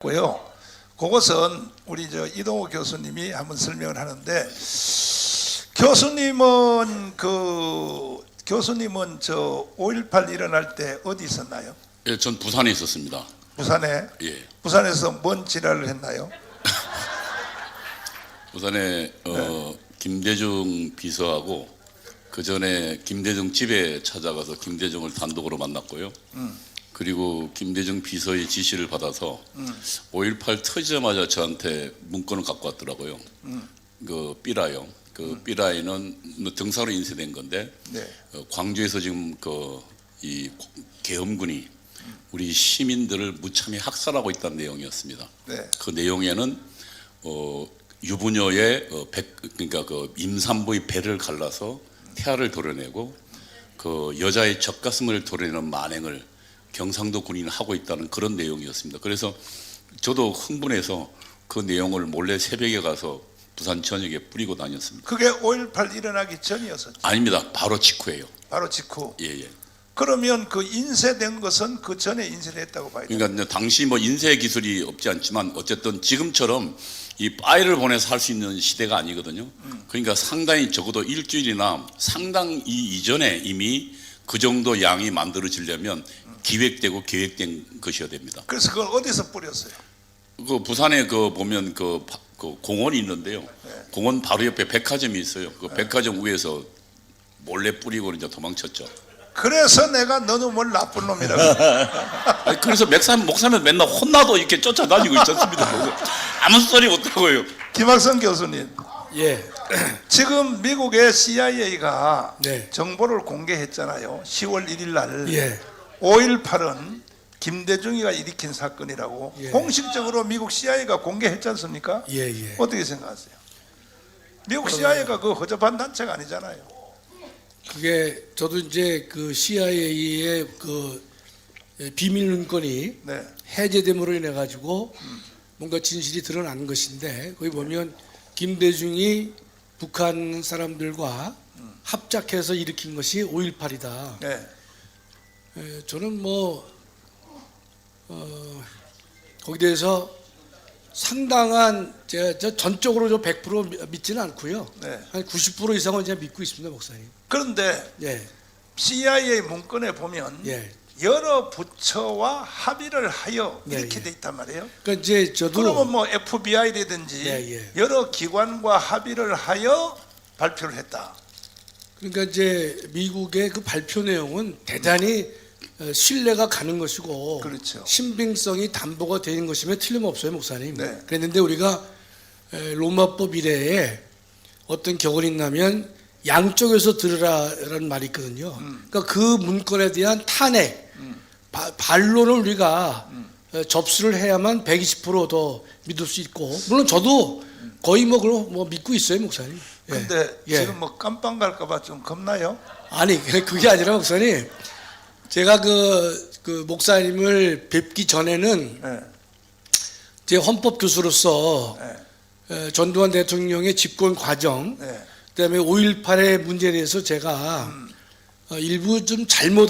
고요. 그것은 우리 이동호 교수님이 한번 설명을 하는데, 교수님은 5.18 일어날 때 어디 있었나요? 예, 전 부산에 있었습니다. 부산에? 예. 부산에서 뭔 지랄을 했나요? 부산에 김대중 비서하고 그 전에 김대중 집에 찾아가서 김대중을 단독으로 만났고요. 그리고 김대중 비서의 지시를 받아서 5.18 터지자마자 저한테 문건을 갖고 왔더라고요. 그 삐라요. 그 삐라이는 등사로 인쇄된 건데, 네. 광주에서 지금 이 계엄군이 우리 시민들을 무참히 학살하고 있다는 내용이었습니다. 네. 그 내용에는 유부녀의 그러니까 그 임산부의 배를 갈라서 태아를 도려내고 그 여자의 젖가슴을 도려내는 만행을 경상도 군인이 하고 있다는 그런 내용이었습니다. 그래서 저도 흥분해서 그 내용을 몰래 새벽에 가서 부산 전역에 뿌리고 다녔습니다. 그게 5.18 일어나기 전이었었죠? 아닙니다. 바로 직후예요. 바로 직후? 예. 그러면 그 인쇄된 것은 그 전에 인쇄됐다고 봐야 돼요? 그러니까 당시 뭐 인쇄 기술이 없지 않지만 어쨌든 지금처럼 이 파일을 보내서 할 수 있는 시대가 아니거든요. 그러니까 상당히 적어도 일주일이나 상당 이전에 이미 그 정도 양이 만들어지려면 기획되고 계획된 것이어야 됩니다. 그래서 그걸 어디서 뿌렸어요? 그 부산에 보면 그 공원이 있는데요. 네. 공원 바로 옆에 백화점이 있어요. 그 백화점 위에서 몰래 뿌리고 이제 도망쳤죠. 그래서 내가 너는 뭘 나쁜 놈이라고. 아니, 그래서 목사면 맨날 혼나도 이렇게 쫓아다니고 있지 않습니까? 아무 소리 못하고요. 김학성 교수님. 예. 지금 미국의 CIA가 네. 정보를 공개했잖아요. 10월 1일 날. 예. 5.18은 김대중이가 일으킨 사건이라고 예. 공식적으로 미국 CIA가 공개했지 않습니까? 예. 어떻게 생각하세요? 미국 CIA가 그 허접한 단체가 아니잖아요. 그게 저도 이제 그 CIA의 그 비밀 문건이 네. 해제됨으로 인해 가지고 뭔가 진실이 드러난 것인데, 거기 보면 김대중이 북한 사람들과 합작해서 일으킨 것이 5.18이다. 네. 저는 거기에 대해서 상당한 제가 전적으로 100% 믿지는 않고요. 네. 한 90% 이상은 제가 믿고 있습니다, 목사님. 그런데 예. CIA 문건에 보면 예. 여러 부처와 합의를 하여 네, 이렇게 예. 돼 있단 말이에요. 그러니까 이제 저도 그러면 뭐 FBI라든지 예. 여러 기관과 합의를 하여 발표를 했다. 그러니까 이제 미국의 그 발표 내용은 대단히 신뢰가 가는 것이고, 그렇죠. 신빙성이 담보가 되는 것이면 틀림없어요, 목사님. 네. 그랬는데 우리가 로마법 이래에 어떤 격언이 있냐면 양쪽에서 들으라라는 말이 있거든요. 그러니까 그 문건에 대한 탄핵, 반론을 우리가 접수를 해야만 120%더 믿을 수 있고, 물론 저도 거의 그걸 믿고 있어요, 목사님. 예. 근데 예. 지금 깜빵 갈까봐 좀 겁나요? 아니, 그게 아니라 목사님, 제가 그 목사님을 뵙기 전에는 네. 제 헌법 교수로서 네. 전두환 대통령의 집권 과정, 네. 그다음에 5.18의 문제에 대해서 제가 일부 좀 잘못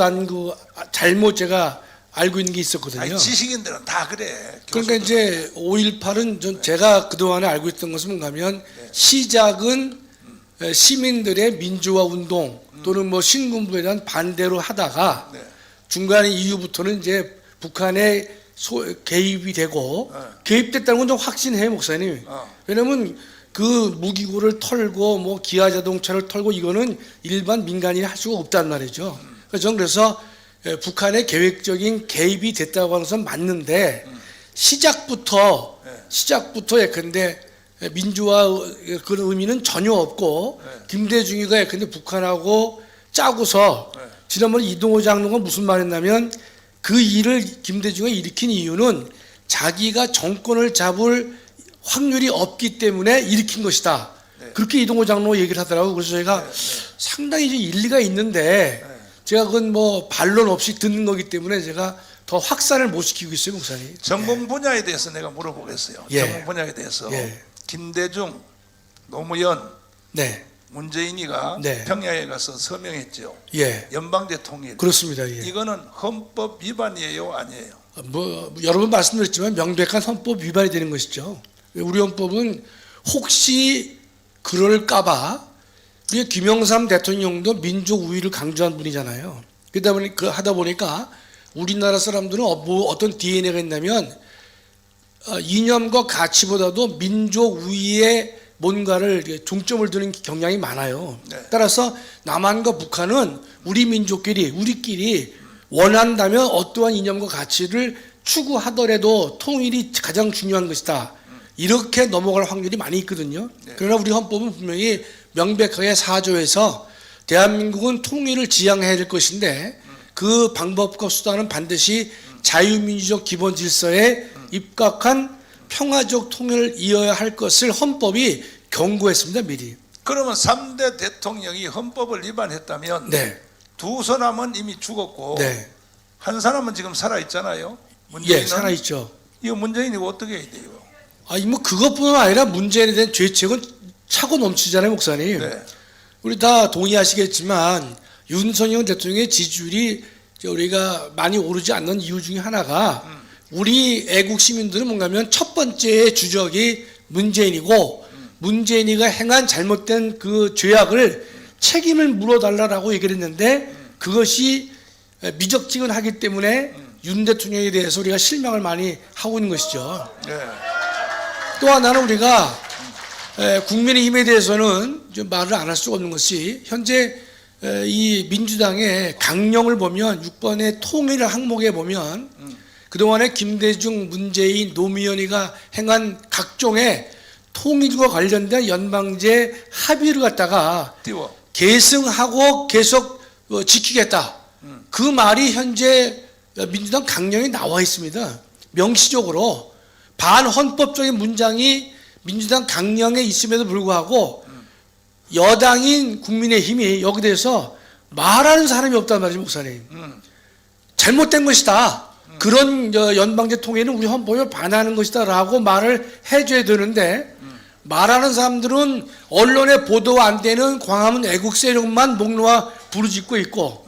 제가 알고 있는 게 있었거든요. 아니, 지식인들은 다 그래. 그러니까 이제 5.18은 제가 그동안에 알고 있던 것은 뭔가면 시작은 시민들의 민주화 운동 또는 신군부에 대한 반대로 하다가 네. 중간에 이후부터는 이제 북한에 개입이 되고, 개입됐다는 건 좀 확신해, 목사님. 왜냐면 그 무기고를 털고 기아 자동차를 털고 이거는 일반 민간인이 할 수가 없단 말이죠. 그래서 저는 북한의 계획적인 개입이 됐다고 하는 것은 맞는데, 시작부터 예컨대 민주화 그런 의미는 전혀 없고, 김대중이가 예컨대 북한하고 짜고서 지난번에 이동호 장로가 무슨 말했냐면, 그 일을 김대중이 일으킨 이유는 자기가 정권을 잡을 확률이 없기 때문에 일으킨 것이다. 네. 그렇게 이동호 장로 얘기를 하더라고요. 그래서 제가 상당히 일리가 있는데, 제가 그건 반론 없이 듣는 거기 때문에 제가 더 확산을 못 시키고 있어요, 목사님. 전공 분야에 대해서 내가 물어보겠어요. 예. 전공 분야에 대해서. 예. 김대중, 노무현, 네. 문재인이가 네. 평양에 가서 서명했죠. 예. 연방제 통일. 그렇습니다. 예. 이거는 헌법 위반이에요, 아니에요? 뭐 여러 번 말씀드렸지만 명백한 헌법 위반이 되는 것이죠. 우리 헌법은 혹시 그럴까봐 우리 김영삼 대통령도 민족 우위를 강조한 분이잖아요. 그러다 보니 하다 보니까 우리나라 사람들은 어떤 DNA가 있냐면 이념과 가치보다도 민족 우위에 뭔가를 중점을 두는 경향이 많아요. 네. 따라서 남한과 북한은 우리 민족끼리 우리끼리 원한다면 어떠한 이념과 가치를 추구하더라도 통일이 가장 중요한 것이다. 이렇게 넘어갈 확률이 많이 있거든요. 네. 그러나 우리 헌법은 분명히 명백하게 4조에서 대한민국은 통일을 지향해야 될 것인데 그 방법과 수단은 반드시 자유민주적 기본 질서에 입각한 평화적 통일을 이어야 할 것을 헌법이 경고했습니다. 미리. 그러면 3대 대통령이 헌법을 위반했다면 네. 두 사람은 이미 죽었고 네. 한 사람은 지금 살아있잖아요. 예, 문재인은. 살아있죠. 이거 문재인이 어떻게 해야 돼요? 뭐 그것뿐만 아니라 문재인에 대한 죄책은 차고 넘치잖아요, 목사님. 네. 우리 다 동의하시겠지만 윤석열 대통령의 지지율이 우리가 많이 오르지 않는 이유 중에 하나가 우리 애국 시민들은 뭔가면 첫 번째 주적이 문재인이고 문재인이가 행한 잘못된 그 죄악을 책임을 물어달라고 얘기를 했는데 그것이 미적지근하기 때문에 윤 대통령에 대해서 우리가 실망을 많이 하고 있는 것이죠. 네. 또 하나는 우리가 국민의힘에 대해서는 좀 말을 안 할 수가 없는 것이 현재 이 민주당의 강령을 보면 6번의 통일 항목에 보면 그동안에 김대중, 문재인, 노무현이가 행한 각종의 통일과 관련된 연방제 합의를 갖다가 띄워. 계승하고 계속 지키겠다. 그 말이 현재 민주당 강령에 나와 있습니다. 명시적으로 반헌법적인 문장이 민주당 강령에 있음에도 불구하고 여당인 국민의힘이 여기 대해서 말하는 사람이 없단 말이죠, 목사님. 잘못된 것이다. 그런 연방제 통일은 우리 헌법에 반하는 것이다라고 말을 해줘야 되는데 말하는 사람들은 언론에 보도 안 되는 광화문 애국 세력만 목 놓아 부르짖고 있고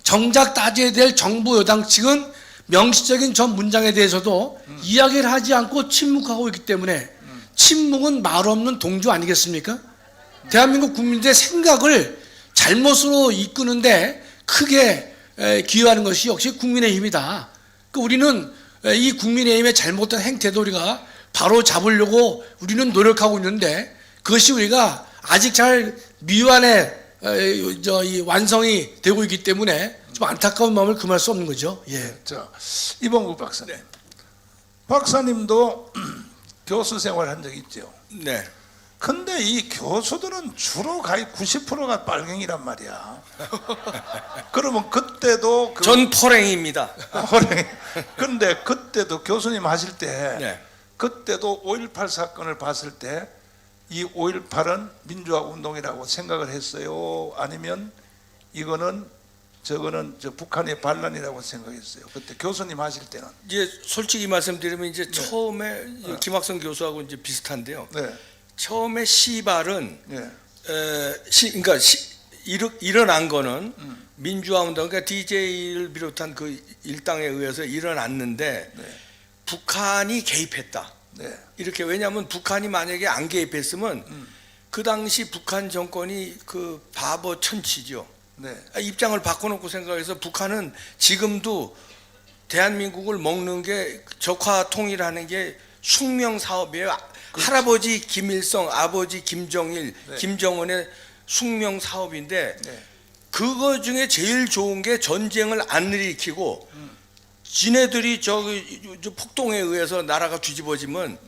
정작 따져야 될 정부 여당 측은 명시적인 전 문장에 대해서도 이야기를 하지 않고 침묵하고 있기 때문에 침묵은 말 없는 동조 아니겠습니까? 대한민국 국민들의 생각을 잘못으로 이끄는데 크게 기여하는 것이 역시 국민의힘이다. 우리는 이 국민의힘의 잘못된 행태도 우리가 바로 잡으려고 우리는 노력하고 있는데 그것이 우리가 아직 잘 미완의 완성이 되고 있기 때문에 좀 안타까운 마음을 금할 수 없는 거죠. 예. 자, 이봉국 박사님. 박사님도 교수 생활한 적 있죠. 네. 근데 이 교수들은 주로 거의 90%가 빨갱이란 말이야. 그러면 그때도 전 포랭입니다. 그런데 그때도 교수님 하실 때 네. 그때도 5.18 사건을 봤을 때 이 5.18은 민주화 운동이라고 생각을 했어요? 아니면 이거는 저거는 북한의 반란이라고 생각했어요? 그때 교수님 하실 때는? 이제 솔직히 말씀드리면 이제 처음에 김학성 교수하고 이제 비슷한데요. 네. 처음에 시발은 네. 그러니까 일어난 거는 민주화 운동, 그러니까 DJ를 비롯한 그 일당에 의해서 일어났는데 네. 북한이 개입했다. 네. 이렇게 왜냐하면 북한이 만약에 안 개입했으면 그 당시 북한 정권이 그 바보 천치죠. 네. 입장을 바꿔놓고 생각해서 북한은 지금도 대한민국을 먹는 게 적화 통일하는 게 숙명 사업이에요. 그렇지. 할아버지 김일성, 아버지 김정일, 네. 김정은의 숙명 사업인데 네. 그거 중에 제일 좋은 게 전쟁을 안 일으키고 지네들이 저 폭동에 의해서 나라가 뒤집어지면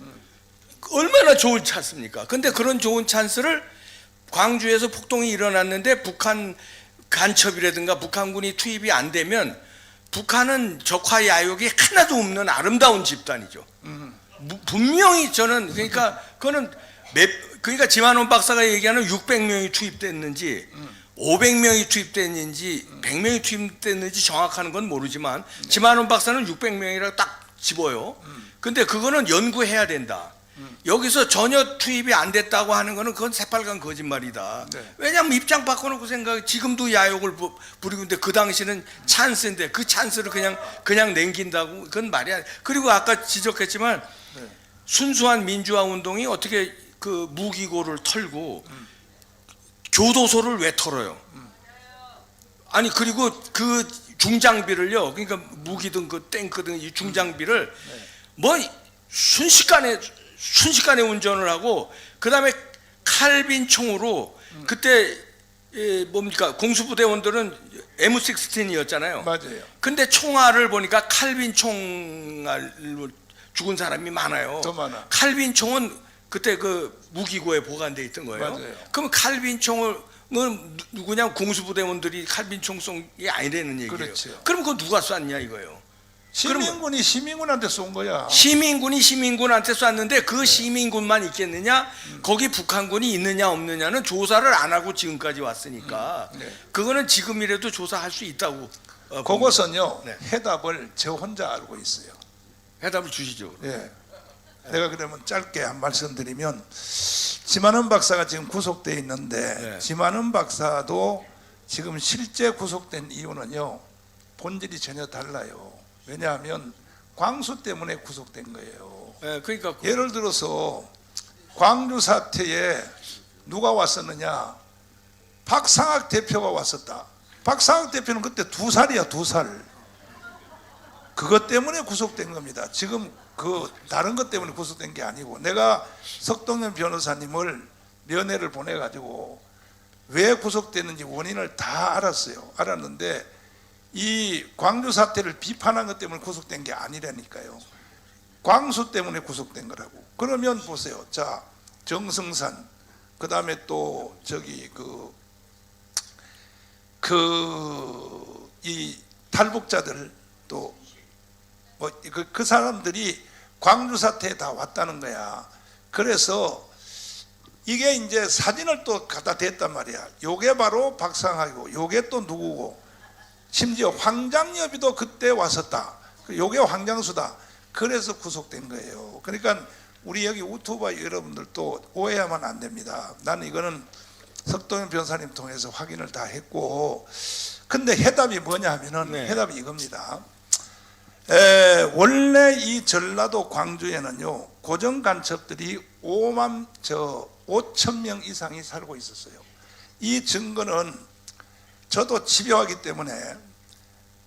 얼마나 좋은 찬스입니까? 근데 그런 좋은 찬스를 광주에서 폭동이 일어났는데 북한 간첩이라든가 북한군이 투입이 안 되면 북한은 적화 야욕이 하나도 없는 아름다운 집단이죠. 분명히 저는 그러니까 그거는 그러니까 지만원 박사가 얘기하는 600명이 투입됐는지 500명이 투입됐는지 100명이 투입됐는지 정확한 건 모르지만 지만원 박사는 600명이라고 딱 집어요. 근데 그거는 연구해야 된다. 여기서 전혀 투입이 안 됐다고 하는 거는 그건 새빨간 거짓말이다. 네. 왜냐하면 입장 바꿔놓고 생각, 지금도 야욕을 부리고 있는데 그 당시는 찬스인데 그 찬스를 그냥 남긴다고 그건 말이 아니야. 그리고 아까 지적했지만 네. 순수한 민주화 운동이 어떻게 그 무기고를 털고 교도소를 왜 털어요? 아니 그리고 그 중장비를요, 그러니까 무기든 그 탱크든 이 중장비를 뭐 순식간에 운전을 하고 그다음에 칼빈 총으로 그때 뭡니까 공수부대원들은 M16이었잖아요. 맞아요. 근데 총알을 보니까 칼빈 총알로 죽은 사람이 많아요. 더 많아. 칼빈 총은 그때 그 무기고에 보관돼 있던 거예요. 맞아요. 그럼 칼빈 총을 누구냐 공수부대원들이 칼빈 총 쏜 게 아니라는 얘기예요. 그렇죠. 그럼 그거 누가 쐈냐 이거예요. 시민군이 시민군한테 쏜 거야. 시민군이 시민군한테 쐈는데 그 시민군만 있겠느냐? 거기 북한군이 있느냐 없느냐는 조사를 안 하고 지금까지 왔으니까 네. 그거는 지금이라도 조사할 수 있다고. 그것은요 네. 해답을 저 혼자 알고 있어요. 해답을 주시죠. 예. 내가 그러면 짧게 한 말씀 드리면 지만은 박사가 지금 구속돼 있는데 네. 지만은 박사도 지금 실제 구속된 이유는요 본질이 전혀 달라요. 왜냐하면 광수 때문에 구속된 거예요. 네, 그러니까 예를 들어서 광주 사태에 누가 왔었느냐? 박상학 대표가 왔었다. 박상학 대표는 그때 2살이야, 2살. 그것 때문에 구속된 겁니다. 지금 그 다른 것 때문에 구속된 게 아니고 내가 석동현 변호사님을 면회를 보내가지고 왜 구속됐는지 원인을 다 알았어요. 알았는데 이 광주 사태를 비판한 것 때문에 구속된 게 아니라니까요. 광수 때문에 구속된 거라고. 그러면 보세요. 자, 정승산, 그 다음에 또 저기 이 탈북자들 또 뭐 그 사람들이 광주 사태에 다 왔다는 거야. 그래서 이게 이제 사진을 또 갖다 댔단 말이야. 요게 바로 박상학이고 요게 또 누구고 심지어 황장엽이도 그때 왔었다. 요게 황장수다. 그래서 구속된 거예요. 그러니까 우리 여기 유튜버 여러분들도 오해하면 안 됩니다. 나는 이거는 석동현 변호사님 통해서 확인을 다 했고, 근데 해답이 뭐냐 하면은 네. 해답이 이겁니다. 원래 이 전라도 광주에는요 고정 간첩들이 5천 명 이상이 살고 있었어요. 이 증거는 저도 집요하기 때문에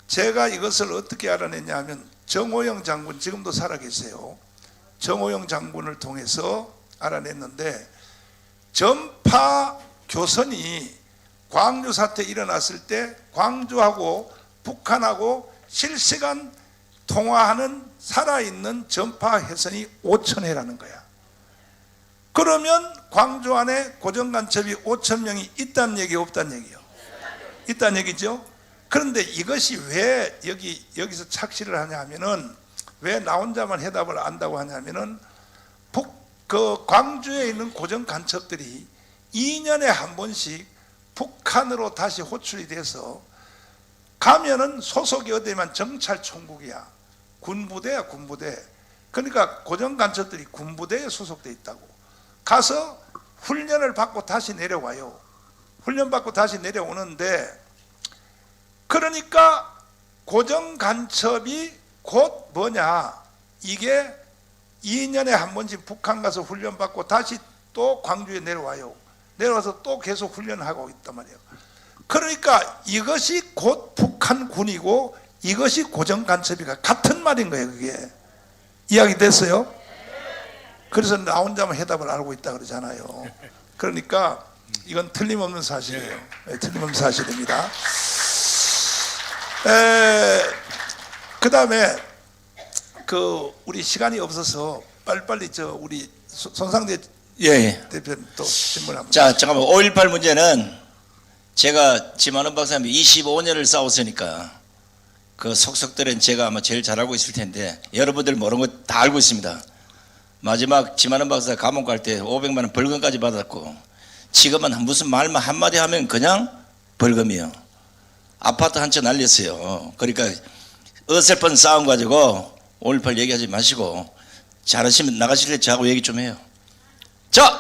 제가 이것을 어떻게 알아냈냐 하면 정호영 장군, 지금도 살아계세요. 정호영 장군을 통해서 알아냈는데 전파 교선이 광주 사태 일어났을 때 광주하고 북한하고 실시간 통화하는 살아있는 전파 회선이 5,000회라는 거야. 그러면 광주 안에 고정간첩이 5,000명이 있다는 얘기 없다는 얘기요? 있다는 얘기죠. 그런데 이것이 왜 여기서 착시를 하냐 하면은 왜 나 혼자만 해답을 안다고 하냐면은 그 광주에 있는 고정간첩들이 2년에 한 번씩 북한으로 다시 호출이 돼서 가면은 소속이 어디면 정찰총국이야. 군부대야, 군부대. 그러니까 고정간첩들이 군부대에 소속돼 있다고. 가서 훈련을 받고 다시 내려와요. 훈련 받고 다시 내려오는데 그러니까 고정간첩이 곧 뭐냐, 이게 2년에 한 번씩 북한 가서 훈련 받고 다시 또 광주에 내려와요. 내려와서 또 계속 훈련하고 있단 말이에요. 그러니까 이것이 곧 북한군이고 이것이 고정간첩이가 같은 말인 거예요. 그게 이야기 됐어요? 그래서 나 혼자만 해답을 알고 있다 그러잖아요. 그러니까 이건 틀림없는 사실이에요. 네, 틀림없는 사실입니다. 그 다음에 우리 시간이 없어서 빨리빨리 우리 손상대 예. 대표님 또 질문 한번. 자, 잠깐만. 5.18 문제는 제가 지만원 박사님 25년을 싸웠으니까 그 속속들은 제가 아마 제일 잘 알고 있을 텐데 여러분들 모르는 거 다 알고 있습니다. 마지막 지만원 박사 감옥 갈 때 500만 원 벌금까지 받았고 지금은 무슨 말만 한마디 하면 그냥 벌금이에요. 아파트 한 채 날렸어요. 그러니까 어설픈 싸움 가지고 5.18 얘기하지 마시고 잘하시면 나가실 때 저하고 얘기 좀 해요. 자,